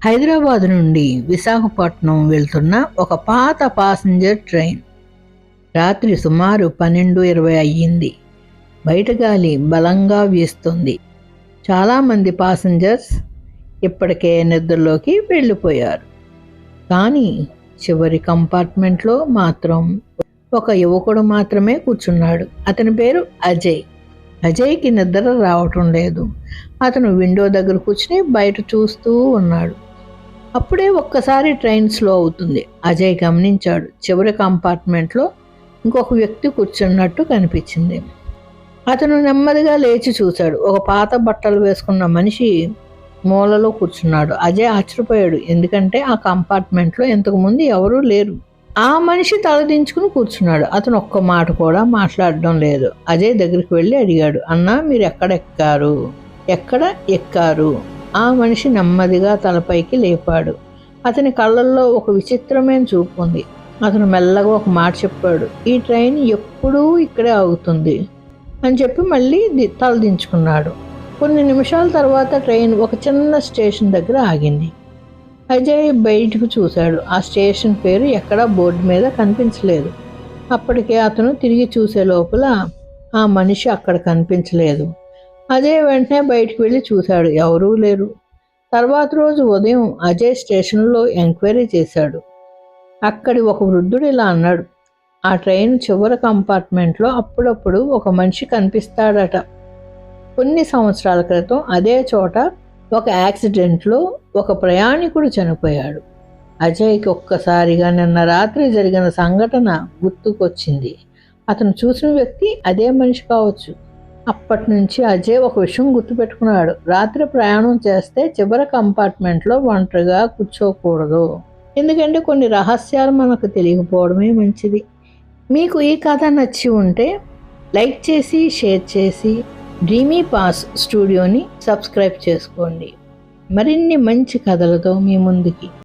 హైదరాబాద్ నుండి విశాఖపట్నం వెళ్తున్న ఒక పాత ప్యాసింజర్ ట్రైన్. రాత్రి సుమారు 12:20 అయ్యింది. బయట గాలి బలంగా వీస్తుంది. చాలామంది ప్యాసింజర్స్ ఇప్పటికే నిద్రలోకి వెళ్ళిపోయారు. కానీ చివరి కంపార్ట్మెంట్లో మాత్రం ఒక యువకుడు మాత్రమే కూర్చున్నాడు. అతని పేరు అజయ్. అజయ్కి నిద్ర రావటం లేదు. అతను విండో దగ్గర కూర్చుని బయట చూస్తూ ఉన్నాడు. అప్పుడే ఒక్కసారి ట్రైన్ స్లో అవుతుంది. అజయ్ గమనించాడు, చివరి కంపార్ట్మెంట్లో ఇంకొక వ్యక్తి కూర్చున్నట్టు కనిపించింది. అతను నెమ్మదిగా లేచి చూశాడు. ఒక పాత బట్టలు వేసుకున్న మనిషి మూలలో కూర్చున్నాడు. అజయ్ ఆశ్చర్యపోయాడు, ఎందుకంటే ఆ కంపార్ట్మెంట్లో ఇంతకుముందు ఎవరూ లేరు. ఆ మనిషి తలదించుకుని కూర్చున్నాడు. అతను ఒక్క మాట కూడా మాట్లాడడం లేదు. అజయ్ దగ్గరికి వెళ్ళి అడిగాడు, అన్నా మీరు ఎక్కడ ఎక్కారు? ఆ మనిషి నెమ్మదిగా తలపైకి లేపాడు. అతని కళ్ళల్లో ఒక విచిత్రమైన చూపు ఉంది. అతను మెల్లగా ఒక మాట చెప్పాడు, ఈ ట్రైన్ ఎప్పుడూ ఇక్కడే ఆగుతుంది అని చెప్పి మళ్ళీ తలదించుకున్నాడు. కొన్ని నిమిషాల తర్వాత ట్రైన్ ఒక చిన్న స్టేషన్ దగ్గర ఆగింది. అజయ్ బయటకు చూశాడు. ఆ స్టేషన్ పేరు ఎక్కడా బోర్డు మీద కనిపించలేదు. అప్పటికే అతను తిరిగి చూసే లోపల ఆ మనిషి అక్కడ కనిపించలేదు. అజయ్ వెంటనే బయటకు వెళ్ళి చూశాడు, ఎవరూ లేరు. తర్వాత రోజు ఉదయం అజయ్ స్టేషన్లో ఎంక్వైరీ చేశాడు. అక్కడి ఒక వృద్ధుడు ఇలా అన్నాడు, ఆ ట్రైన్ చివరి కంపార్ట్మెంట్లో అప్పుడప్పుడు ఒక మనిషి కనిపిస్తాడట. కొన్ని సంవత్సరాల క్రితం అదే చోట ఒక యాక్సిడెంట్లో ఒక ప్రయాణికుడు చనిపోయాడు. అజయ్కి ఒక్కసారిగా నిన్న రాత్రి జరిగిన సంఘటన గుర్తుకొచ్చింది. అతను చూసిన వ్యక్తి అదే మనిషి కావచ్చు. అప్పటి నుంచి అజయ్ ఒక విషయం గుర్తుపెట్టుకున్నాడు, రాత్రి ప్రయాణం చేస్తే చివరి కంపార్ట్మెంట్లో ఒంటరిగా కూర్చోకూడదు. ఎందుకంటే కొన్ని రహస్యాలు మనకు తెలియకపోవడమే మంచిది. మీకు ఈ కథ నచ్చి ఉంటే లైక్ చేసి షేర్ చేసి డ్రీమీ పాస్ స్టూడియోని సబ్స్క్రైబ్ చేసుకోండి. మరిన్ని మంచి కథలతో మీ ముందుకి